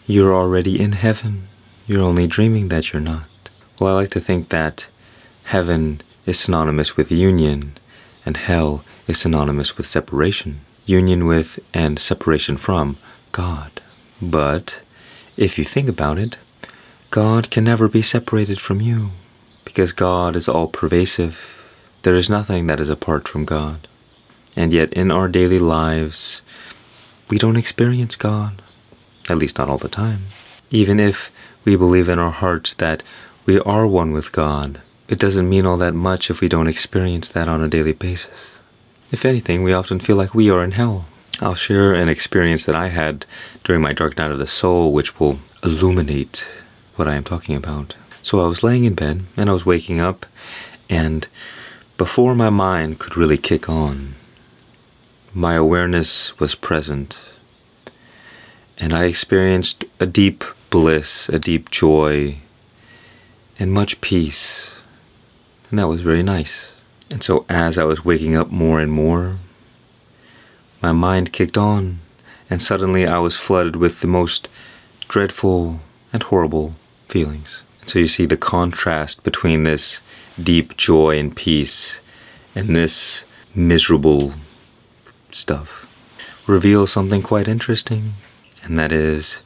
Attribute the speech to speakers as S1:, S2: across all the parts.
S1: You're already in heaven. You're only dreaming that you're not. Well, I like to think that heaven is synonymous with union, and hell is synonymous with separation. Union with and separation from God. But if you think about it, God can never be separated from you, because God is all-pervasive. There is nothing that is apart from God. And yet in our daily lives, we don't experience God, at least not all the time. Even if we believe in our hearts that we are one with God, it doesn't mean all that much if we don't experience that on a daily basis. If anything, we often feel like we are in hell. I'll share an experience that I had during my dark night of the soul, which will illuminate what I am talking about. So I was laying in bed, and I was waking up, and before my mind could really kick on, my awareness was present, and I experienced a deep bliss, a deep joy, and much peace, and that was very nice. And so as I was waking up more and more, my mind kicked on, and suddenly I was flooded with the most dreadful and horrible feelings. And so you see the contrast between this deep joy and peace and this miserable stuff reveals something quite interesting, and that is,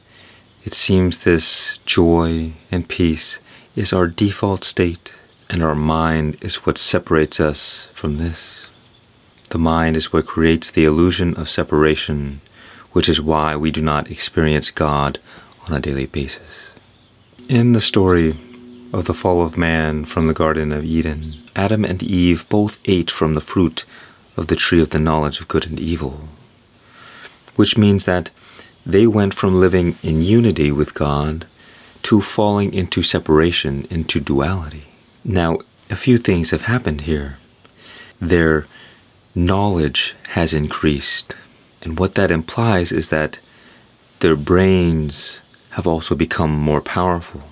S1: it seems this joy and peace is our default state, and our mind is what separates us from this. The mind is what creates the illusion of separation, which is why we do not experience God on a daily basis. In the story of the fall of man from the Garden of Eden, Adam and Eve both ate from the fruit of the tree of the knowledge of good and evil, which means that they went from living in unity with God to falling into separation, into duality. Now, a few things have happened here. Their knowledge has increased, and what that implies is that their brains have also become more powerful,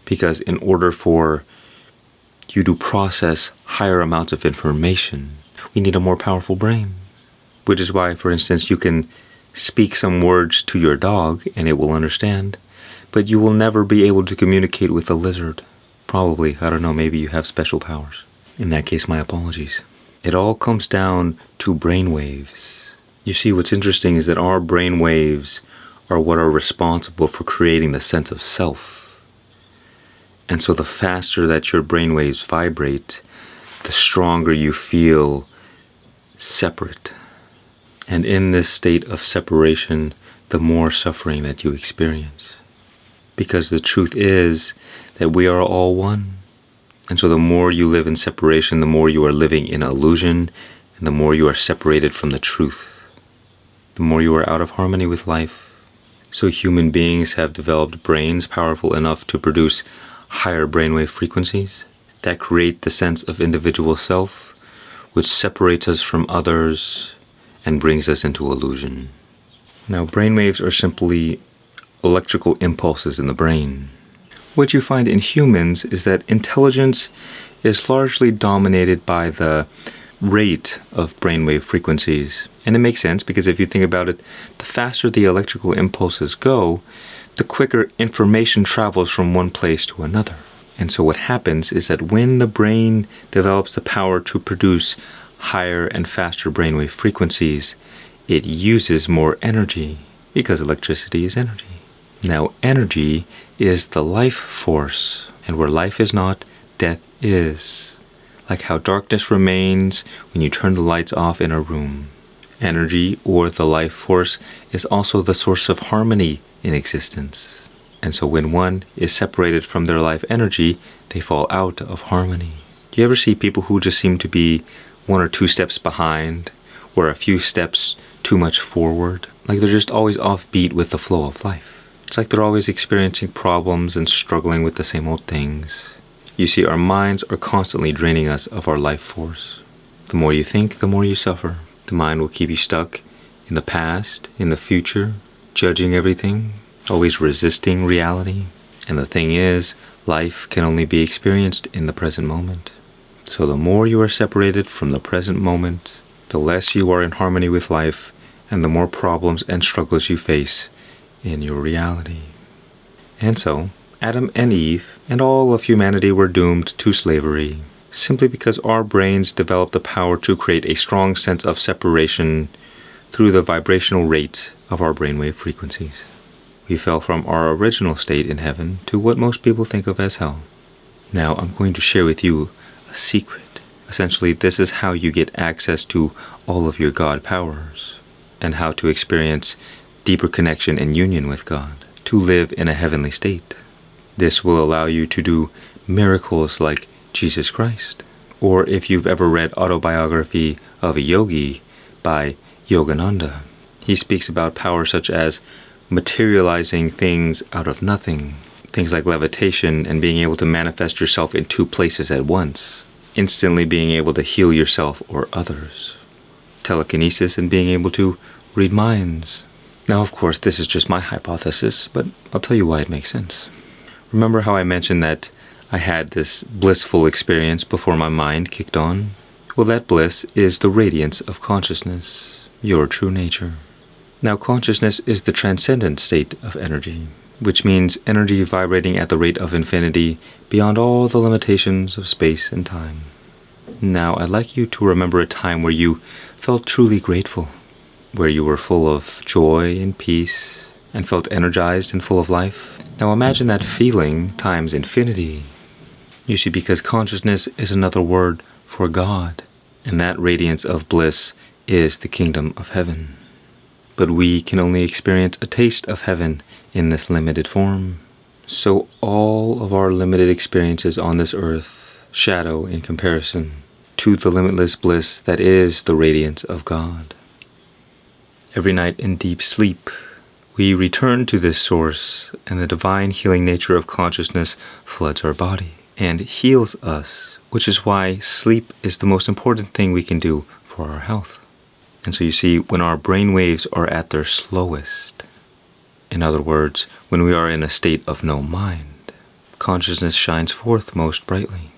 S1: because in order for you to process higher amounts of information, we need a more powerful brain. Which is why, for instance, you can speak some words to your dog and it will understand, but you will never be able to communicate with a lizard. Probably, I don't know, maybe you have special powers. In that case, my apologies. It all comes down to brain waves. You see, what's interesting is that our brain waves are what are responsible for creating the sense of self. And so the faster that your brain waves vibrate, the stronger you feel separate. And in this state of separation, the more suffering that you experience. Because the truth is that we are all one. And so the more you live in separation, the more you are living in illusion, and the more you are separated from the truth. The more you are out of harmony with life. So human beings have developed brains powerful enough to produce higher brainwave frequencies that create the sense of individual self, which separates us from others and brings us into illusion. Now, brainwaves are simply electrical impulses in the brain. What you find in humans is that intelligence is largely dominated by the rate of brainwave frequencies. And it makes sense, because if you think about it, the faster the electrical impulses go, the quicker information travels from one place to another. And so what happens is that when the brain develops the power to produce higher and faster brainwave frequencies, it uses more energy, because electricity is energy. Now, energy is the life force, and where life is not, death is. Like how darkness remains when you turn the lights off in a room. Energy, or the life force, is also the source of harmony in existence. And so when one is separated from their life energy, they fall out of harmony. Do you ever see people who just seem to be 1 or 2 steps behind, or a few steps too much forward? Like they're just always offbeat with the flow of life. It's like they're always experiencing problems and struggling with the same old things. You see, our minds are constantly draining us of our life force. The more you think, the more you suffer. The mind will keep you stuck in the past, in the future, judging everything, always resisting reality. And the thing is, life can only be experienced in the present moment. So the more you are separated from the present moment, the less you are in harmony with life, and the more problems and struggles you face in your reality. And so, Adam and Eve and all of humanity were doomed to slavery, simply because our brains developed the power to create a strong sense of separation through the vibrational rate of our brainwave frequencies. We fell from our original state in heaven to what most people think of as hell. Now, I'm going to share with you a secret. Essentially, this is how you get access to all of your God powers and how to experience deeper connection and union with God, to live in a heavenly state. This will allow you to do miracles like Jesus Christ. Or if you've ever read Autobiography of a Yogi by Yogananda, he speaks about powers such as materializing things out of nothing, things like levitation and being able to manifest yourself in two places at once, instantly being able to heal yourself or others, telekinesis and being able to read minds. Now, of course, this is just my hypothesis, but I'll tell you why it makes sense. Remember how I mentioned that I had this blissful experience before my mind kicked on? Well, that bliss is the radiance of consciousness, your true nature. Now, consciousness is the transcendent state of energy, which means energy vibrating at the rate of infinity beyond all the limitations of space and time. Now, I'd like you to remember a time where you felt truly grateful, where you were full of joy and peace and felt energized and full of life. Now, imagine that feeling times infinity. You see, because consciousness is another word for God, and that radiance of bliss is the kingdom of heaven. But we can only experience a taste of heaven in this limited form. So all of our limited experiences on this earth shadow in comparison to the limitless bliss that is the radiance of God. Every night in deep sleep, we return to this source, and the divine healing nature of consciousness floods our body and heals us, which is why sleep is the most important thing we can do for our health. And so you see, when our brain waves are at their slowest, in other words, when we are in a state of no mind, consciousness shines forth most brightly.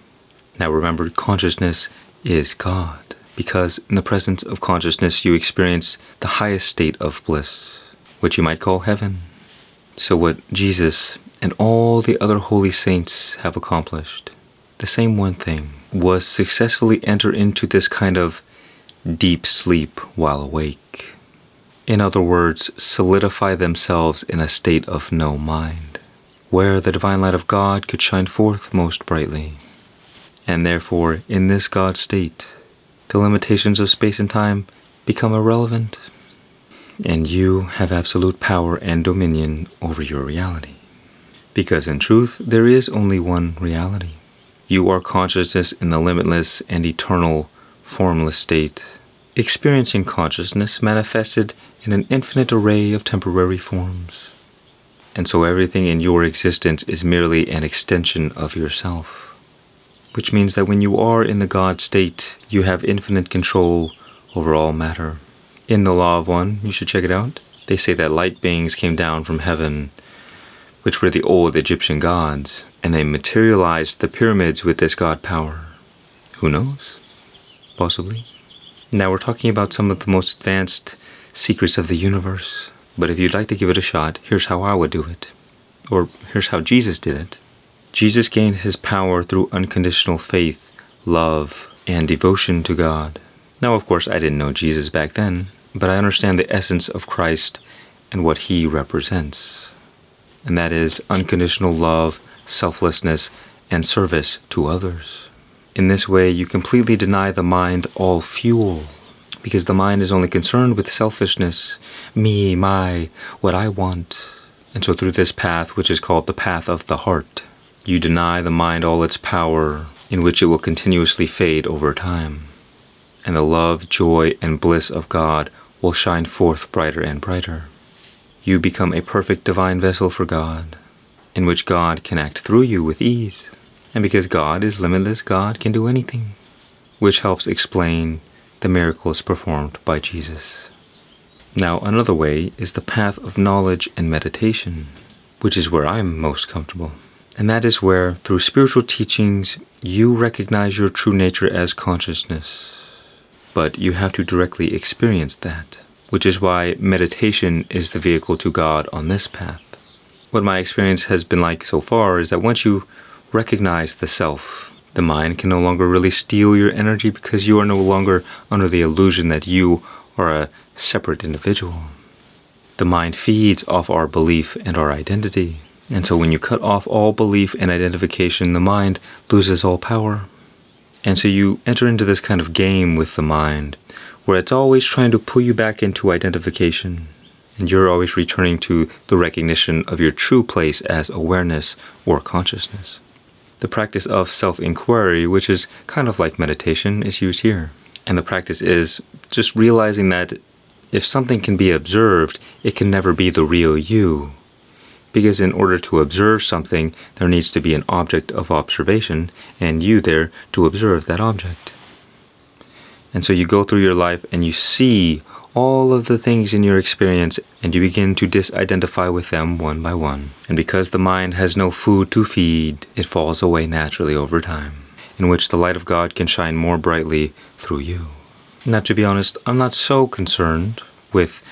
S1: Now remember, consciousness is God, because in the presence of consciousness you experience the highest state of bliss, which you might call heaven. So what Jesus and all the other holy saints have accomplished, the same one thing, was successfully enter into this kind of deep sleep while awake. In other words, solidify themselves in a state of no mind, where the divine light of God could shine forth most brightly. And therefore, in this God state, the limitations of space and time become irrelevant, and you have absolute power and dominion over your reality. Because in truth, there is only one reality. You are consciousness in the limitless and eternal formless state, experiencing consciousness manifested in an infinite array of temporary forms. And so everything in your existence is merely an extension of yourself, which means that when you are in the God state, you have infinite control over all matter. In the Law of One, you should check it out, they say that light beings came down from heaven, which were the old Egyptian gods, and they materialized the pyramids with this God power. Who knows? Possibly. Now we're talking about some of the most advanced secrets of the universe, but if you'd like to give it a shot, here's how I would do it. Or here's how Jesus did it. Jesus gained his power through unconditional faith, love, and devotion to God. Now, of course, I didn't know Jesus back then, but I understand the essence of Christ and what he represents. And that is unconditional love, selflessness, and service to others. In this way, you completely deny the mind all fuel, because the mind is only concerned with selfishness, me, my, what I want. And so through this path, which is called the path of the heart, you deny the mind all its power, in which it will continuously fade over time. And the love, joy, and bliss of God will shine forth brighter and brighter. You become a perfect divine vessel for God, in which God can act through you with ease. And because God is limitless, God can do anything, which helps explain the miracles performed by Jesus. Now, another way is the path of knowledge and meditation, which is where I'm most comfortable. And that is where, through spiritual teachings, you recognize your true nature as consciousness. But you have to directly experience that. which is why meditation is the vehicle to God on this path. What my experience has been like so far is that once you recognize the self, the mind can no longer really steal your energy because you are no longer under the illusion that you are a separate individual. The mind feeds off our belief and our identity. And so when you cut off all belief and identification, the mind loses all power. And so you enter into this kind of game with the mind, where it's always trying to pull you back into identification. And you're always returning to the recognition of your true place as awareness or consciousness. The practice of self-inquiry, which is kind of like meditation, is used here. And the practice is just realizing that if something can be observed, it can never be the real you. Because in order to observe something, there needs to be an object of observation, and you there to observe that object. And so you go through your life and you see all of the things in your experience, and you begin to disidentify with them one by one. And because the mind has no food to feed, it falls away naturally over time, in which the light of God can shine more brightly through you. Now, to be honest, I'm not so concerned with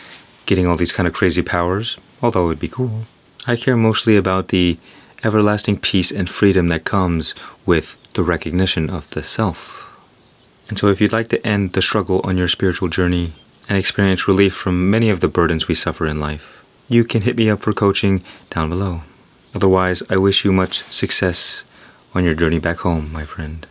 S1: getting all these kind of crazy powers, although it would be cool. I care mostly about the everlasting peace and freedom that comes with the recognition of the self. And so if you'd like to end the struggle on your spiritual journey and experience relief from many of the burdens we suffer in life, you can hit me up for coaching down below. Otherwise, I wish you much success on your journey back home, my friend.